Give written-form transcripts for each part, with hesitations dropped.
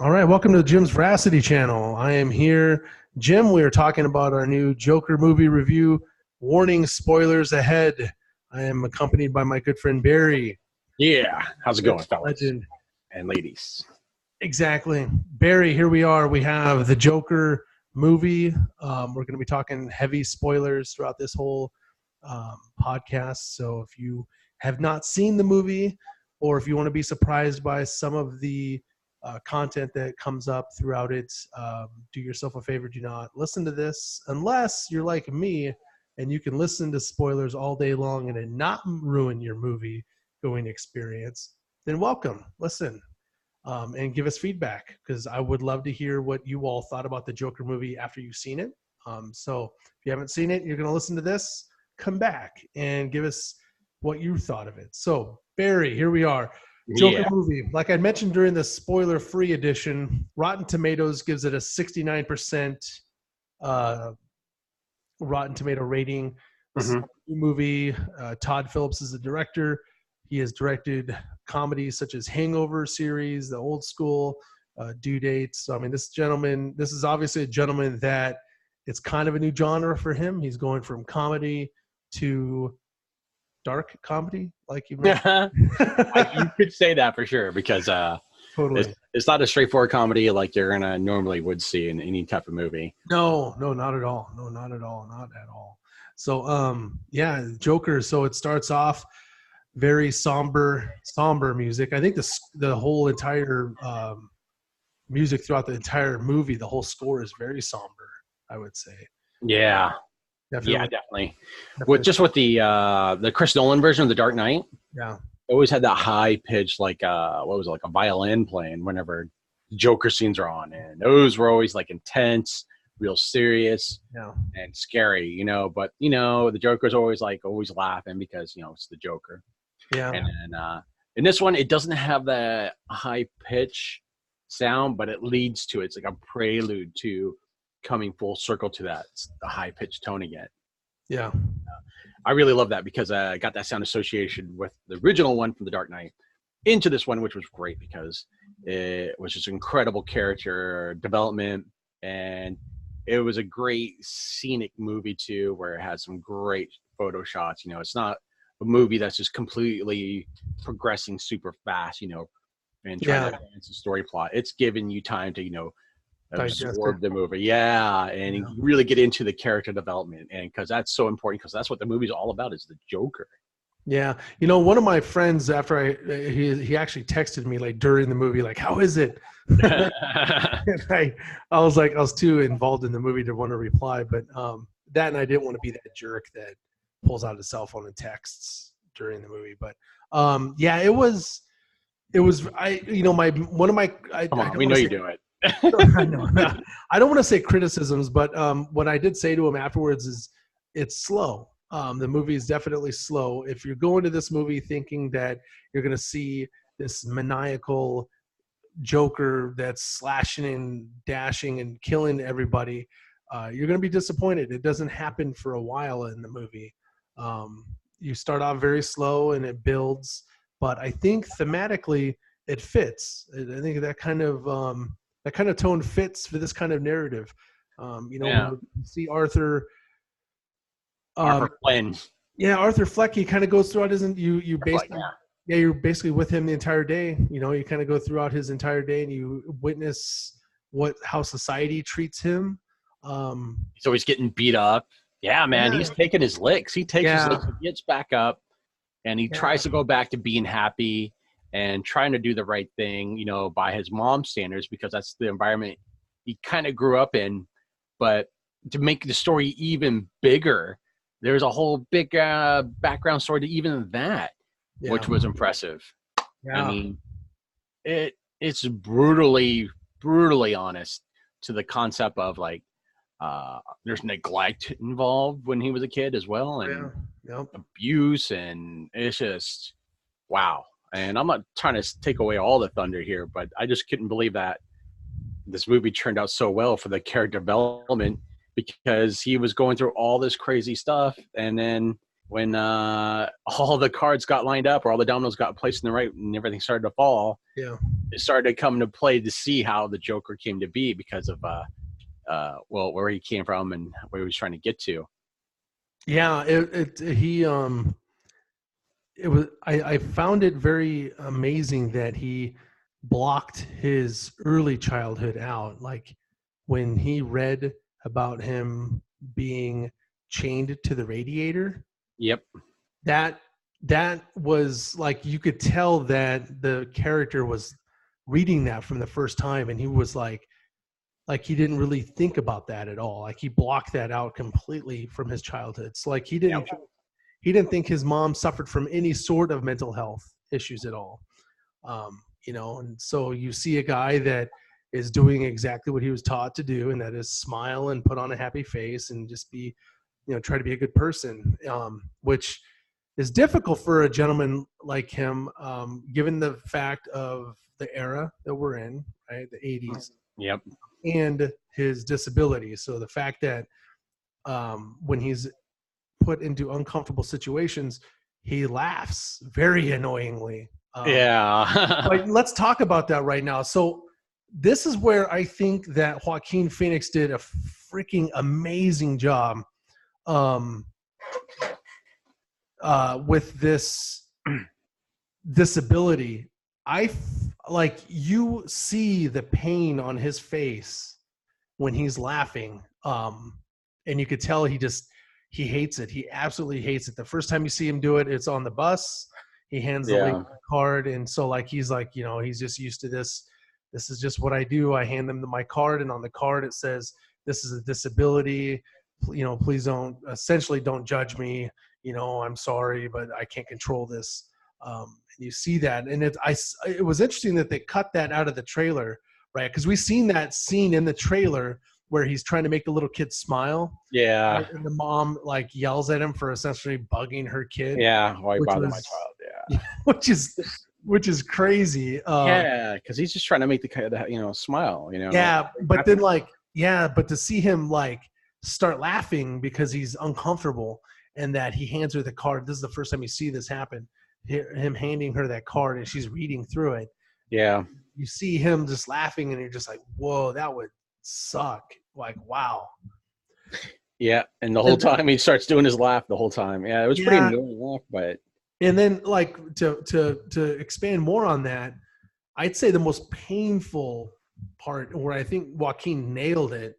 All right, welcome to Jim's Veracity channel. I am here. Jim, we are talking about our new Joker movie review. Warning, spoilers ahead. I am accompanied by my good friend Barry. Yeah. How's it going, fellas Legend. and ladies? Exactly. Barry, here we are. We have the Joker movie. We're going to be talking heavy spoilers throughout this whole podcast. So if you have not seen the movie, or if you want to be surprised by some of the content that comes up throughout it, do yourself a favor. Do not listen to this unless you're like me and you can listen to spoilers all day long and it not ruin your movie going experience. Then welcome, listen, and give us feedback because I would love to hear what you all thought about the Joker movie after you've seen it. So if you haven't seen it, you're going to listen to this, come back and give us what you thought of it. So Barry, here we are. Joker movie. Like I mentioned during the spoiler-free edition, Rotten Tomatoes gives it a 69% Rotten Tomato rating. Mm-hmm. Movie. Todd Phillips is the director. He has directed comedies such as Hangover series, The Old School, Due Dates. So, I mean, this is obviously a gentleman that it's kind of a new genre for him. He's going from comedy to dark comedy, like you mentioned. You could say that for sure because Totally. it's not a straightforward comedy like you're gonna normally would see in any type of movie. No, not at all. No, not at all. Not at all. So, yeah, Joker. So it starts off very somber music. I think the whole entire music throughout the entire movie, the whole score is very somber, I would say. Yeah. Definitely. Yeah, definitely. With the Chris Nolan version of The Dark Knight, Yeah. it always had that high pitch, like what was it, like a violin playing whenever Joker scenes are on, and those were always like intense, real serious, Yeah. and scary, But the Joker's always laughing because it's the Joker. Yeah. And then in this one, it doesn't have that high pitch sound, but it leads to it. It's like a prelude to coming full circle to that the high pitched tone again. Yeah. I really love that because I got that sound association with the original one from The Dark Knight into this one, which was great because it was just incredible character development, and it was a great scenic movie too, where it had some great photo shots. It's not a movie that's just completely progressing super fast, and trying to advance the story plot. It's giving you time to, absorb the movie. Yeah. And you really get into the character development. And because that's so important, because that's what the movie's all about, is the Joker. Yeah. One of my friends, after he actually texted me like during the movie, like, how is it? And I was too involved in the movie to want to reply, but that, and I didn't want to be that jerk that pulls out his cell phone and texts during the movie. But yeah, it was We know you do it. I don't want to say criticisms, but what I did say to him afterwards is it's slow. The movie is definitely slow. If you're going to this movie thinking that you're going to see this maniacal Joker that's slashing and dashing and killing everybody, you're going to be disappointed. It doesn't happen for a while in the movie. You start off very slow and it builds, but I think thematically it fits. I think that kind of tone fits for this kind of narrative. You see Arthur Flynn. Yeah, Arthur Fleck, he kind of goes throughout his you're basically with him the entire day. You kind of go throughout his entire day and you witness how society treats him. He's always getting beat up. Yeah, man, he's taking his licks. He takes his licks, he gets back up, and he tries to go back to being happy and trying to do the right thing, by his mom's standards, because that's the environment he kind of grew up in. But to make the story even bigger, there's a whole big background story to even that, which was impressive. Yeah. I mean, it's brutally honest to the concept of there's neglect involved when he was a kid as well, and abuse, and it's just wow. And I'm not trying to take away all the thunder here, but I just couldn't believe that this movie turned out so well for the character development, because he was going through all this crazy stuff, and then when all the cards got lined up, or all the dominoes got placed in the right, and everything started to fall. Yeah. It started to come to play to see how the Joker came to be because of where he came from and where he was trying to get to. Yeah, I found it very amazing that he blocked his early childhood out. Like when he read about him being chained to the radiator, Yep. that was like, you could tell that the character was reading that from the first time, and he was like he didn't really think about that at all. Like he blocked that out completely from his childhood. It's like he didn't think his mom suffered from any sort of mental health issues at all. And so you see a guy that is doing exactly what he was taught to do, and that is smile and put on a happy face and just be, try to be a good person, which is difficult for a gentleman like him, given the fact of the era that we're in, right? The 80s. Yep. And his disability. So the fact that when he's put into uncomfortable situations, he laughs very annoyingly. But let's talk about that right now. So this is where I think that Joaquin Phoenix did a freaking amazing job with this disability. Like, you see the pain on his face when he's laughing, and you could tell he hates it. He absolutely hates it. The first time you see him do it, it's on the bus. He hands the lady a card, and so like he's like, he's just used to this. This is just what I do. I hand them my card, and on the card it says, "This is a disability. Please don't judge me. I'm sorry, but I can't control this." And you see that, and it was interesting that they cut that out of the trailer, right? Because we've seen that scene in the trailer where he's trying to make the little kid smile. Yeah. Right? And the mom like yells at him for essentially bugging her kid. Yeah. Why bother my child? Yeah. which is crazy. Because he's just trying to make the kid, smile. Yeah, but then but to see him like start laughing because he's uncomfortable, and that he hands her the card. This is the first time you see this happen. Him handing her that card, and she's reading through it. Yeah. You see him just laughing, and you're just like, whoa, that would suck. Like, wow. Yeah, and the whole time he starts doing his laugh the whole time. Yeah, it was pretty annoying laugh, but. And then, like, to expand more on that, I'd say the most painful part, where I think Joaquin nailed it,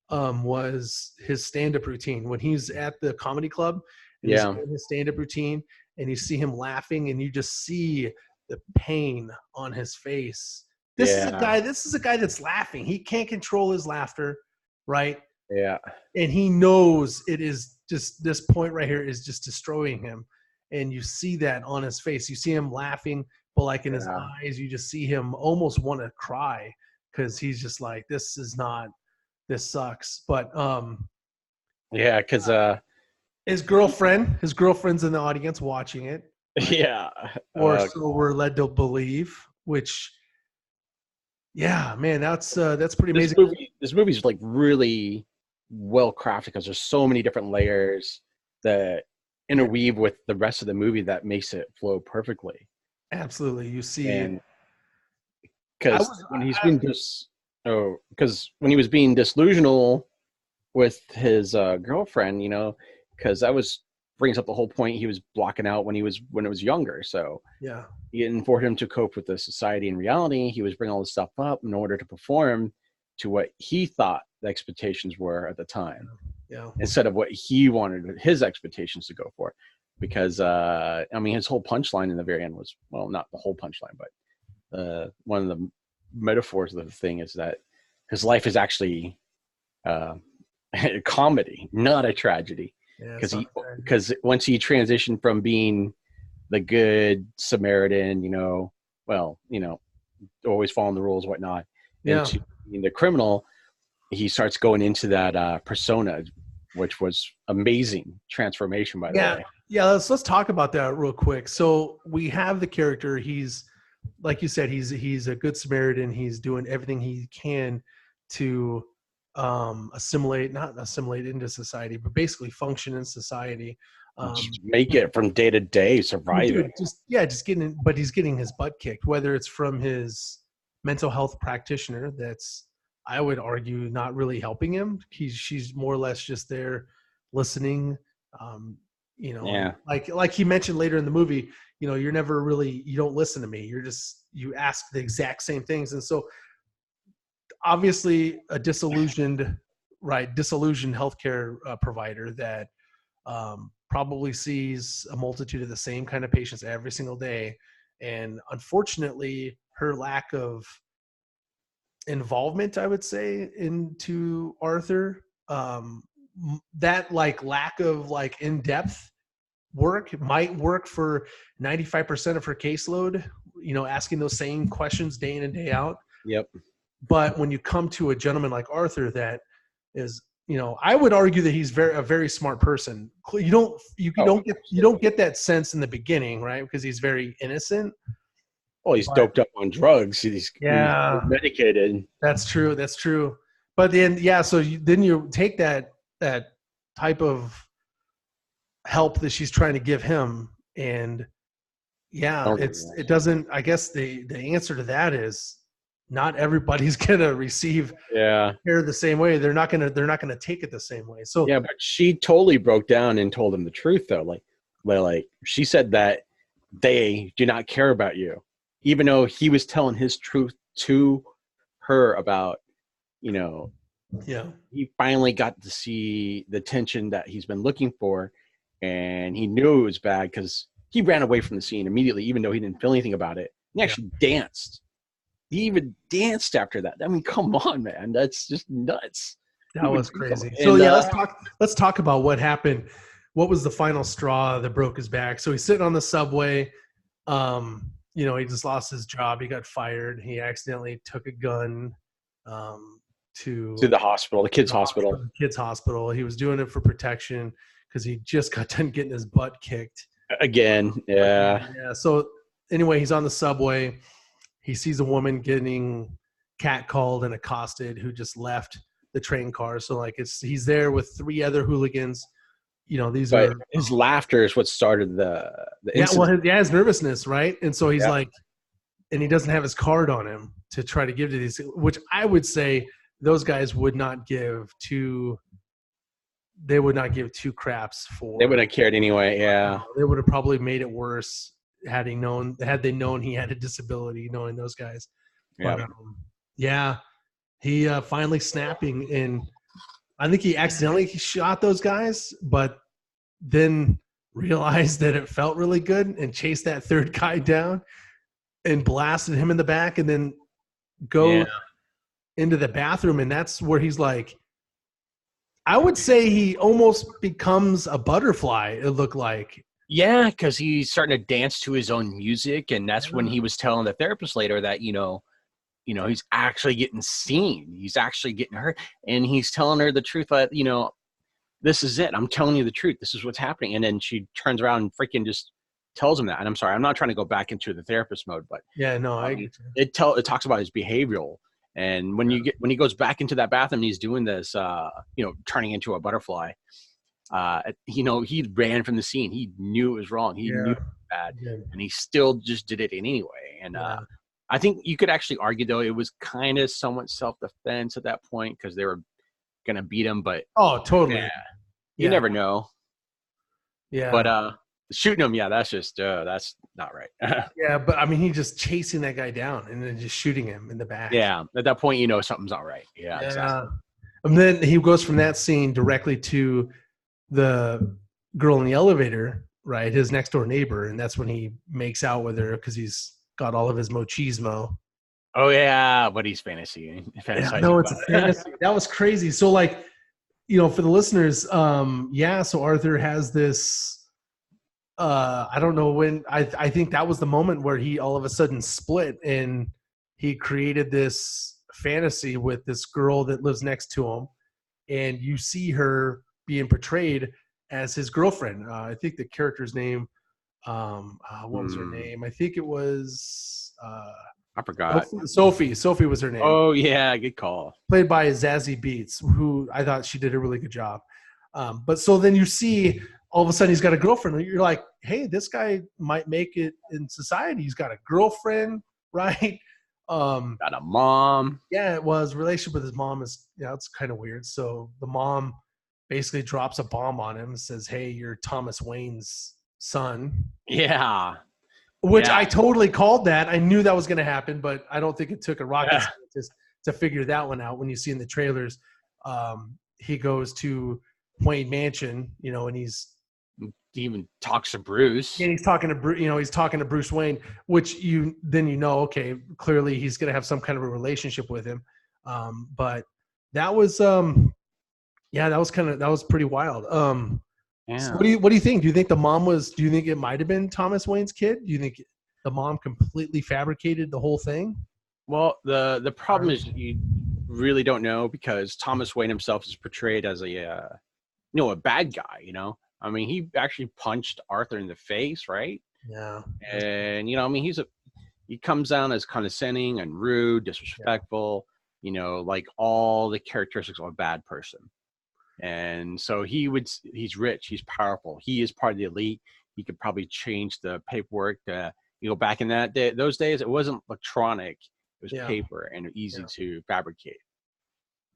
was his stand-up routine when he's at the comedy club. And he's doing his stand-up routine, and you see him laughing, and you just see the pain on his face. This is a guy that's laughing. He can't control his laughter, right? Yeah. And he knows it is just, this point right here is just destroying him. And you see that on his face. You see him laughing, but like in his eyes, you just see him almost want to cry, because he's just like, this sucks. But because his girlfriend's in the audience watching it. Yeah. Or so we're led to believe, which, yeah, man, that's pretty amazing. This movie's like really well crafted, because there's so many different layers that interweave with the rest of the movie that makes it flow perfectly. Absolutely. You see, because when he was being disillusional with his girlfriend, because that brings up the whole point. He was blocking out when it was younger. So yeah, and for him to cope with the society and reality, he was bringing all this stuff up in order to perform to what he thought the expectations were at the time. Yeah. Instead of what he wanted his expectations to go for. Because his whole punchline in the very end was, well, not the whole punchline, but one of the metaphors of the thing is that his life is actually a comedy, not a tragedy. Because once he transitioned from being the good Samaritan, always following the rules, whatnot, into being the criminal, he starts going into that persona, which was amazing transformation, by the way. Yeah, let's talk about that real quick. So we have the character. He's, like you said, he's a good Samaritan. He's doing everything he can to not assimilate into society, but basically function in society. Just make it from day to day, surviving. Just getting, but he's getting his butt kicked, whether it's from his mental health practitioner. That's, I would argue, not really helping him. She's more or less just there listening. Like he mentioned later in the movie, you're never really, you don't listen to me. You ask the exact same things. And so obviously a disillusioned healthcare provider that probably sees a multitude of the same kind of patients every single day. And unfortunately, her lack of involvement, I would say, into Arthur, that lack of in-depth work might work for 95% of her caseload, asking those same questions day in and day out. Yep. But when you come to a gentleman like Arthur that is, I would argue that he's a very smart person. You don't get that sense in the beginning, right? Because he's very innocent. Oh, he's doped up on drugs. He's medicated. That's true. But then, then you take that type of help that she's trying to give him, and it doesn't. I guess the answer to that is not everybody's gonna receive care the same way. They're not gonna take it the same way. So but she totally broke down and told him the truth, though. Like she said that they do not care about you, even though he was telling his truth to her about, he finally got to see the attention that he's been looking for, and he knew it was bad because he ran away from the scene immediately, even though he didn't feel anything about it. He actually danced. He even danced after that. I mean, come on, man. That's just nuts. That was crazy. So let's talk about what happened. What was the final straw that broke his back? So he's sitting on the subway. He just lost his job. He got fired. He accidentally took a gun to the hospital, the kids' hospital. The kids' hospital. He was doing it for protection because he just got done getting his butt kicked. Again, yeah. Yeah. So anyway, he's on the subway. He sees a woman getting catcalled and accosted who just left the train car. So he's there with 3 other hooligans. His laughter is what started the incident. His nervousness, right? And so he's and he doesn't have his card on him to try to give to these, which I would say those guys would not give two. They would not give 2 craps for. They would have cared anyway. Yeah, they would have probably made it worse had they known he had a disability. Knowing those guys, he finally snapping, and I think he accidentally shot those guys, but then realized that it felt really good and chased that 3rd guy down and blasted him in the back, and then go into the bathroom, and that's where he's like. I would say he almost becomes a butterfly, it looked like. Yeah, because he's starting to dance to his own music, and that's when he was telling the therapist later that, he's actually getting seen. He's actually getting hurt, and he's telling her the truth that, this is it. I'm telling you the truth. This is what's happening. And then she turns around and freaking just tells him that. And I'm sorry, I'm not trying to go back into the therapist mode, but it talks about his behavioral. And when he goes back into that bathroom, and he's doing this, turning into a butterfly. He ran from the scene. He knew it was wrong. He knew it was bad, and he still just did it anyway. And I think you could actually argue, though, it was kind of somewhat self-defense at that point because they were going to beat him. But totally. You never know. Yeah. But shooting him, that's just that's not right. But I mean, he just chasing that guy down and then just shooting him in the back. Yeah, at that point, something's not right. Yeah. Exactly. And then he goes from that scene directly to the girl in the elevator, right? His next door neighbor, and that's when he makes out with her because he's got all of his machismo. Oh yeah, but he's fantasy. No, it's a fantasy. That was crazy. So for the listeners, so Arthur has this. I don't know when. I think that was the moment where he all of a sudden split, and he created this fantasy with this girl that lives next to him, and you see her being portrayed as his girlfriend. I think the character's name. What was her name? I think it was. I forgot. Sophie. Sophie was her name. Oh yeah, good call. Played by Zazie Beetz, who I thought she did a really good job. But so then you see all of a sudden he's got a girlfriend. You're like, hey, this guy might make it in society. He's got a girlfriend, right? Got a mom. Yeah, it was. Relationship with his mom is, it's kind of weird. So the mom basically drops a bomb on him and says, hey, you're Thomas Wayne's son. Yeah. Which I totally called that. I knew that was going to happen, but I don't think it took a rocket scientist to figure that one out. When you see in the trailers, he goes to Wayne Mansion, and he even talks to Bruce. And he's talking to Bruce, he's talking to Bruce Wayne, which okay, clearly he's going to have some kind of a relationship with him. But that was, that was pretty wild. So what do you think? Do you think the mom do you think it might've been Thomas Wayne's kid? Do you think the mom completely fabricated the whole thing? Well, the problem is you really don't know, because Thomas Wayne himself is portrayed as a bad guy, I mean, he actually punched Arthur in the face, right? Yeah. And, he comes down as condescending and rude, disrespectful, like all the characteristics of a bad person. And so he's rich, he's powerful, he is part of the elite. He could probably change the paperwork to, back in those days, it wasn't electronic, it was paper and easy to fabricate.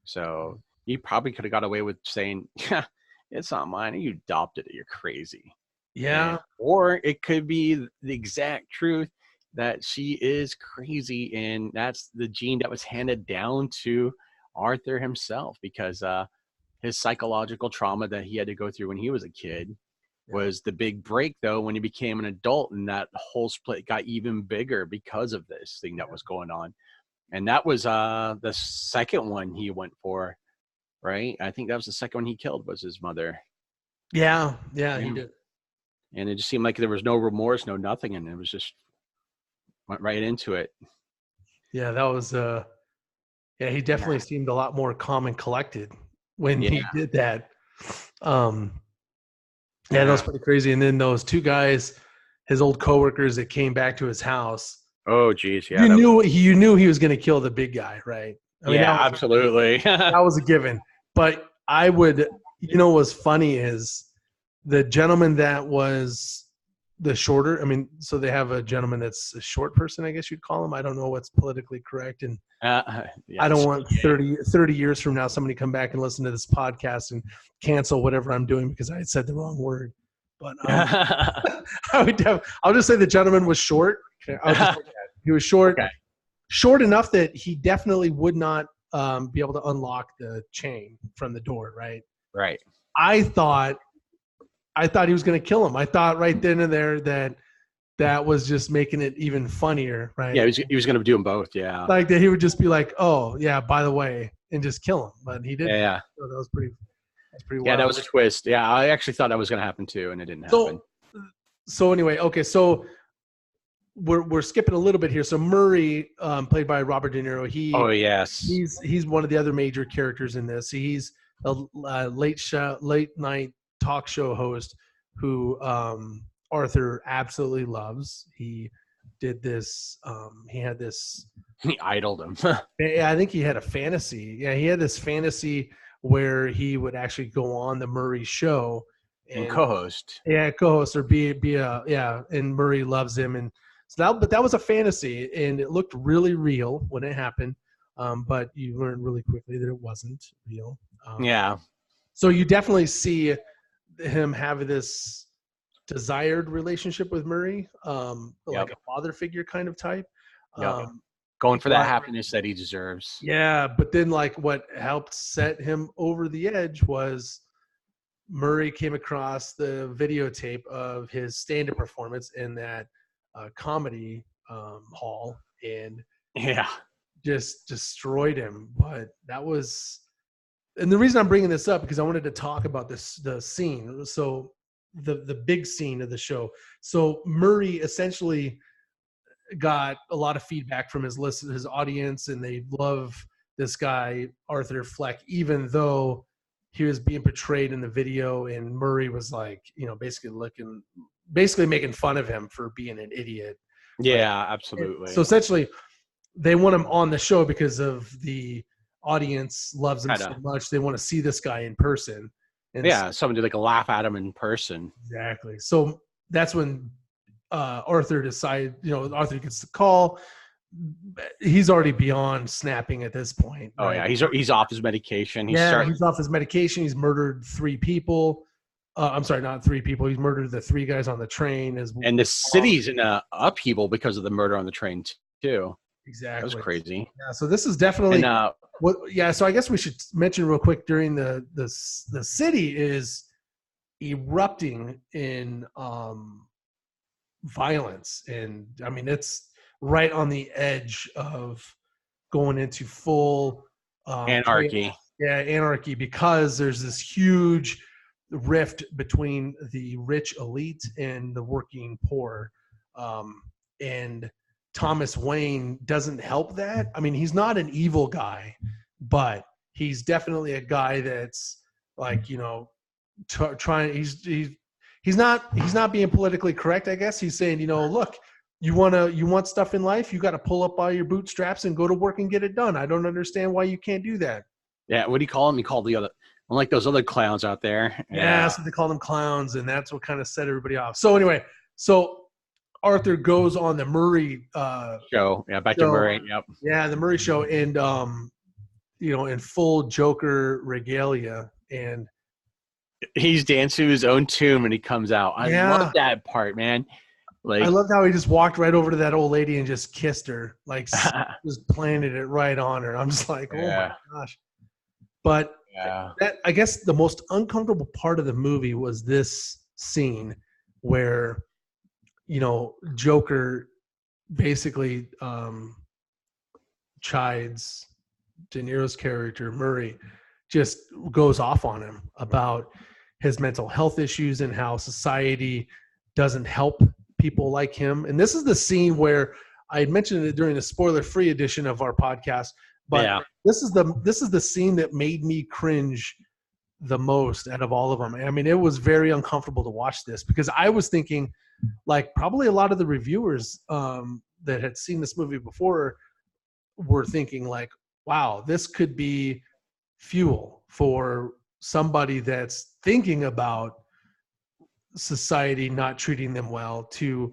So he probably could have got away with saying, yeah, it's not mine. You adopted it. You're crazy. Yeah. Or it could be the exact truth that she is crazy, and that's the gene that was handed down to Arthur himself, because his psychological trauma that he had to go through when he was a kid was the big break, though, when he became an adult, and that whole split got even bigger because of this thing that was going on. And that was the second one he went for. Right, I think that was the second one he killed, was his mother. Yeah, he did. And it just seemed like there was no remorse, no nothing, and it was just went right into it. Yeah, that was. He definitely seemed a lot more calm and collected when he did that. That was pretty crazy. And then those two guys, his old coworkers that came back to his house. Oh, geez, yeah. You knew he was going to kill the big guy, right? I mean, absolutely. That was a given. But I would, what's funny is the gentleman that was the shorter. I mean, so they have a gentleman that's a short person, I guess you'd call him. I don't know what's politically correct. And I don't want 30 years from now somebody come back and listen to this podcast and cancel whatever I'm doing because I said the wrong word. But I'll just say the gentleman was short. He was short. Okay. Short enough that he definitely would not be able to unlock the chain from the door, right? Right. I thought he was going to kill him. I thought right then and there that was just making it even funnier, right? Yeah, he was going to do them both, yeah. Like that he would just be like, oh, yeah, by the way, and just kill him. But he didn't. Yeah. So that was pretty wild. Yeah, that was a twist. Yeah, I actually thought that was going to happen too, and it didn't happen. So anyway, okay, so we're skipping a little bit here. So Murray, played by Robert De Niro, he's one of the other major characters in this. He's a late night talk show host who Arthur absolutely loves. He did this. He had this. He idoled him. I think he had a fantasy. Yeah, he had this fantasy where he would actually go on the Murray show and co-host. Yeah, co-host or be and Murray loves him. And so that was a fantasy, and it looked really real when it happened. But you learned really quickly that it wasn't real. So you definitely see him have this desired relationship with Murray, like a father figure kind of type. Going for that happiness that he deserves. Yeah, but then like what helped set him over the edge was Murray came across the videotape of his stand-up performance in that comedy hall and just destroyed him. But that was, and the reason I'm bringing this up because I wanted to talk about the scene. So the big scene of the show. So Murray essentially got a lot of feedback from his audience, and they love this guy Arthur Fleck, even though he was being portrayed in the video, and Murray was like, basically making fun of him for being an idiot. Yeah, absolutely. So essentially, they want him on the show because of the audience loves him so much. They want to see this guy in person. And yeah, somebody like laugh at him in person. exactly. So that's when Arthur decided, Arthur gets the call. He's already beyond snapping at this point. Oh Right? yeah, he's off his medication. He's Yeah, starting, he's off his medication. He's murdered 3 people. I'm sorry, not 3 people. He's murdered the 3 guys on the train. and the city's in a upheaval because of the murder on the train too. That was Exactly. crazy. Yeah, so this is definitely And so I guess we should mention real quick during the city is erupting in violence, and I mean it's right on the edge of going into full anarchy. chaos. Yeah, anarchy, because there's this huge rift between the rich elite and the working poor, and Thomas Wayne doesn't help that. I mean, he's not an evil guy, but he's definitely a guy that's like, trying. He's not being politically correct. I guess he's saying, look, you want stuff in life, you got to pull up by your bootstraps and go to work and get it done. I don't understand why you can't do that. Yeah, what do you call him? He called the other, unlike those other clowns out there. Yeah, so they call them clowns, and that's what kind of set everybody off. So anyway, Arthur goes on the Murray show. Yeah, back show. to Murray. Yep. Yeah, the Murray show, and in full Joker regalia, and he's dancing to his own tune when he comes out. I love that part, man. Like, I loved how he just walked right over to that old lady and just kissed her, like just planted it right on her. I'm just like, oh my gosh. But that, I guess the most uncomfortable part of the movie was this scene where, Joker basically chides De Niro's character, Murray, just goes off on him about his mental health issues and how society doesn't help people like him. And this is the scene where I had mentioned it during the spoiler-free edition of our podcast, but this is the scene that made me cringe the most out of all of them. I mean, it was very uncomfortable to watch this because I was thinking, like, probably a lot of the reviewers that had seen this movie before were thinking, like, wow, this could be fuel for somebody that's thinking about society not treating them well to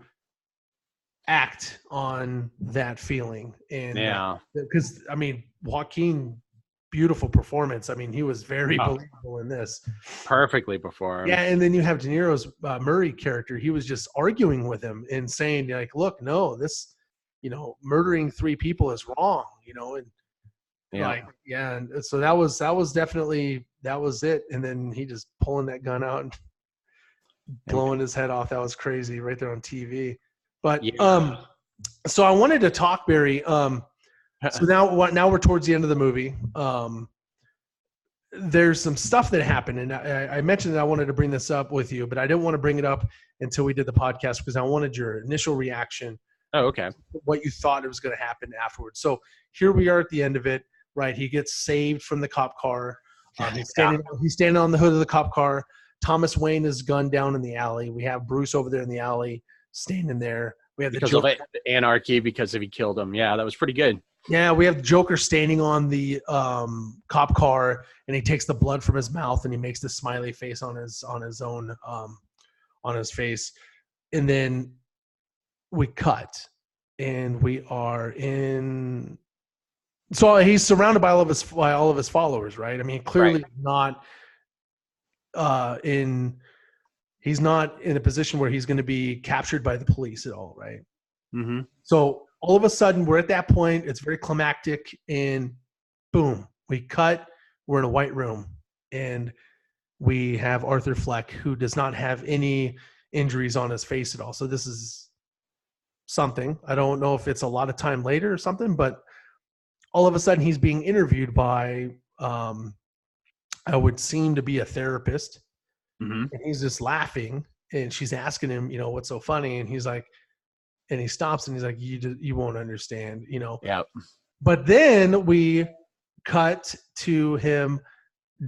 act on that feeling. And because I mean, Joaquin, beautiful performance. I mean, he was very believable in this, perfectly performed. Yeah, and then you have De Niro's Murray character. He was just arguing with him and saying, like, look, no, this, murdering 3 people is wrong, and and so that was definitely, that was it. And then he just pulling that gun out and blowing his head off. That was crazy right there on TV. But so I wanted to talk, Barry. So now we're towards the end of the movie. There's some stuff that happened, and I mentioned that I wanted to bring this up with you, but I didn't want to bring it up until we did the podcast because I wanted your initial reaction. Oh, okay. What you thought it was going to happen afterwards. So here we are at the end of it, right? He gets saved from the cop car. He's standing on the hood of the cop car. Thomas Wayne is gunned down in the alley. We have Bruce over there in the alley standing there. We have because of anarchy, because if he killed him. Yeah, that was pretty good. Yeah, we have the Joker standing on the cop car, and he takes the blood from his mouth and he makes the smiley face on his own on his face, and then we cut, and we are in. So he's surrounded by all of his followers, right? I mean, clearly not he's not in a position where he's going to be captured by the police at all, right? Mm-hmm. So all of a sudden, we're at that point. It's very climactic, and boom, we cut. We're in a white room, and we have Arthur Fleck, who does not have any injuries on his face at all. So this is something. I don't know if it's a lot of time later or something, but all of a sudden, he's being interviewed by I would seem to be a therapist, and he's just laughing, and she's asking him, what's so funny, and he's like, and he stops and he's like, you won't understand, Yeah. But then we cut to him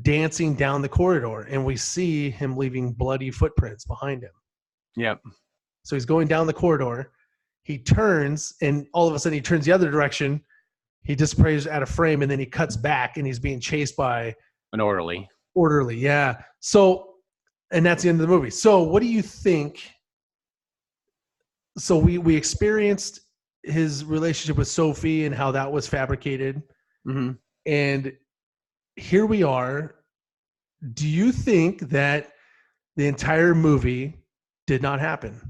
dancing down the corridor, and we see him leaving bloody footprints behind him. Yep. So he's going down the corridor. He turns, and all of a sudden he turns the other direction. He disappears out of frame, and then he cuts back, and he's being chased by an orderly. orderly. Yeah. So, and that's the end of the movie. So what do you think? So we experienced his relationship with Sophie and how that was fabricated. Mm-hmm. And here we are. Do you think that the entire movie did not happen?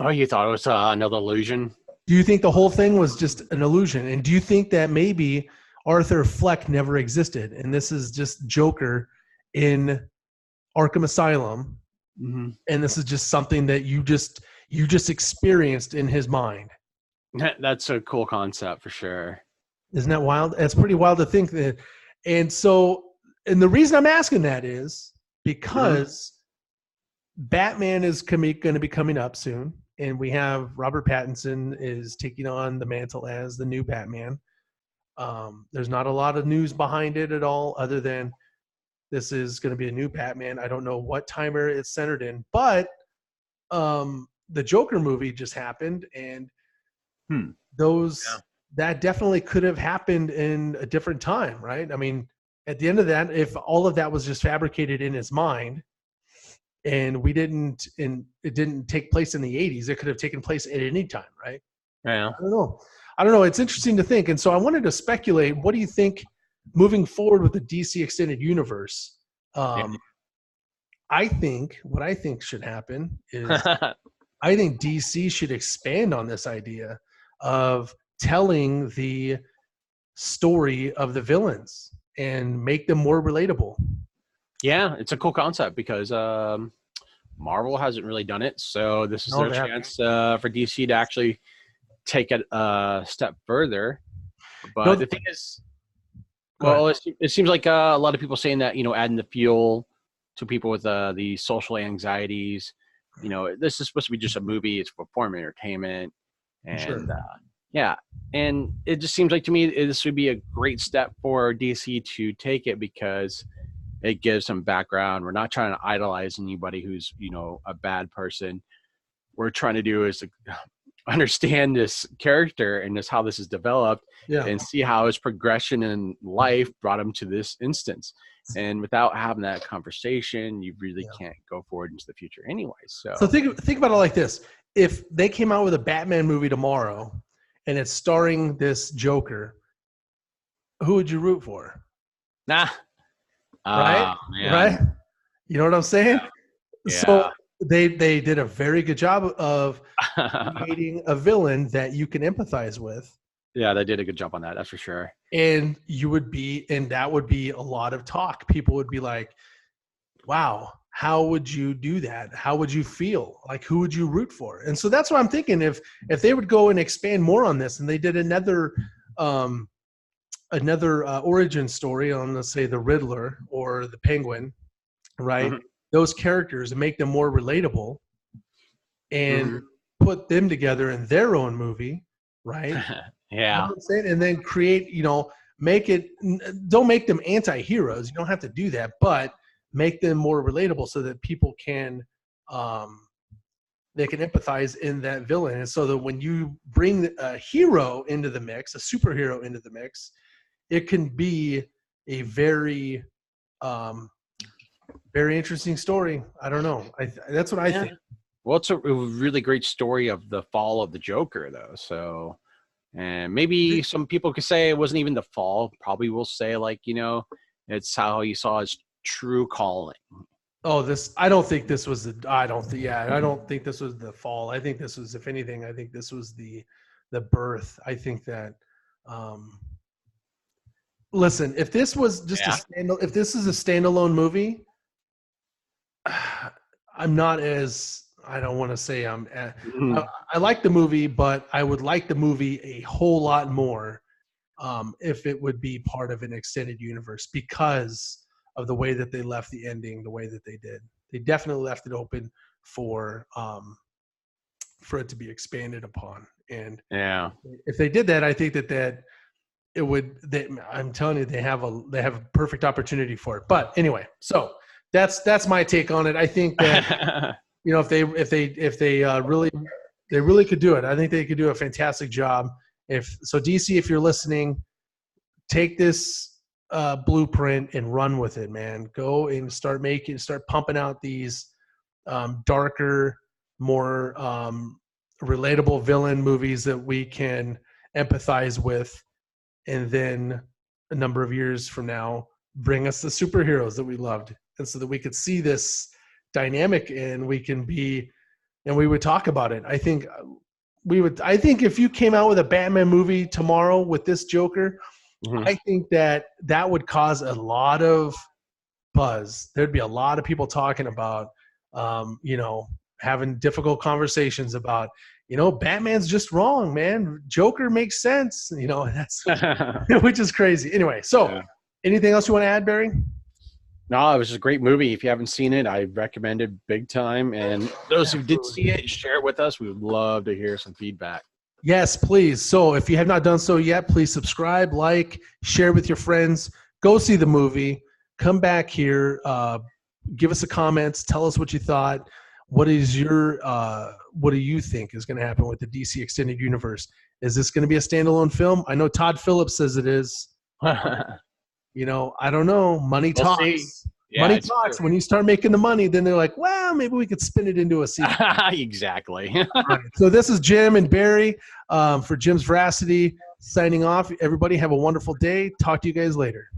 Oh, you thought it was another illusion? Do you think the whole thing was just an illusion? And do you think that maybe Arthur Fleck never existed and this is just Joker in Arkham Asylum, Mm-hmm. and this is just something that you just experienced in his mind? That's a cool concept for sure. Isn't that wild? It's pretty wild to think that. And so, and the reason I'm asking that is because Batman is going to be coming up soon, and we have Robert Pattinson is taking on the mantle as the new Batman. There's not a lot of news behind it at all, other than this is going to be a new Batman. I don't know what timer it's centered in, but the Joker movie just happened, and that definitely could have happened in a different time, right? I mean, at the end of that, if all of that was just fabricated in his mind, and it didn't take place in the 80s, it could have taken place at any time, right? Yeah. I don't know. It's interesting to think. And so I wanted to speculate, what do you think moving forward with the DC Extended Universe? I think what I think should happen is I think DC should expand on this idea of telling the story of the villains and make them more relatable. Yeah, it's a cool concept because Marvel hasn't really done it. So this is their chance for DC to actually take it a step further. But the thing is, well, it seems like a lot of people saying that, adding the fuel to people with the social anxieties, this is supposed to be just a movie. It's for form of entertainment. And and it just seems like to me this would be a great step for DC to take it because it gives some background. We're not trying to idolize anybody who's, a bad person. We're trying to do is to understand this character and how this is developed and see how his progression in life brought him to this instance. And without having that conversation, you really can't go forward into the future anyway. So think about it like this. If they came out with a Batman movie tomorrow and it's starring this Joker, who would you root for? Nah. Right? Right? You know what I'm saying? Yeah. So they did a very good job of creating a villain that you can empathize with. Yeah, they did a good job on that. That's for sure. And that would be a lot of talk. People would be like, wow, how would you do that? How would you feel? Like, who would you root for? And so that's what I'm thinking. If they would go and expand more on this, and they did another origin story on, let's say, the Riddler or the Penguin, right? Mm-hmm. Those characters, and make them more relatable, and put them together in their own movie, right? Yeah. You know what I'm saying? And then create, don't make them anti-heroes. You don't have to do that, but make them more relatable so that people can they can empathize in that villain. And so that when you bring a hero into the mix, a superhero into the mix, it can be a very very interesting story. I don't know. That's what I think. Well, it's a really great story of the fall of the Joker, though. So, and maybe some people could say it wasn't even the fall. Probably will say, like, it's how he saw his true calling. Oh, I don't think this was I don't think this was the fall. I think this was, if anything, I think this was the birth. I think that, listen, if this was just if this is a standalone movie, I'm not as, I don't want to say I like the movie, but I would like the movie a whole lot more if it would be part of an extended universe, because of the way that they left the ending the way that they did. They definitely left it open for it to be expanded upon. And if they did that, I think that it would. I'm telling you, they have a perfect opportunity for it. But anyway, so that's my take on it. I think that if they really could do it, I think they could do a fantastic job. DC, if you're listening, take this blueprint and run with it, man. Go and start pumping out these darker, more relatable villain movies that we can empathize with, and then a number of years from now, bring us the superheroes that we loved, and so that we could see this dynamic and we would talk about it. I think if you came out with a Batman movie tomorrow with this Joker, I think that would cause a lot of buzz. There'd be a lot of people talking about, having difficult conversations about, Batman's just wrong, man. Joker makes sense, that's which is crazy. Anyway, so anything else you want to add, Barry? No, it was just a great movie. If you haven't seen it, I recommend it big time. And those who did see it, share it with us. We would love to hear some feedback. Yes, please. So if you have not done so yet, please subscribe, like, share with your friends. Go see the movie. Come back here. Give us a comments. Tell us what you thought. What do you think is going to happen with the DC Extended Universe? Is this going to be a standalone film? I know Todd Phillips says it is. I don't know. Money talks. Yeah, money talks. True. When you start making the money, then they're like, well, maybe we could spin it into a sequel. Exactly. Right. So this is Jim and Barry for Jim's Veracity signing off. Everybody have a wonderful day. Talk to you guys later.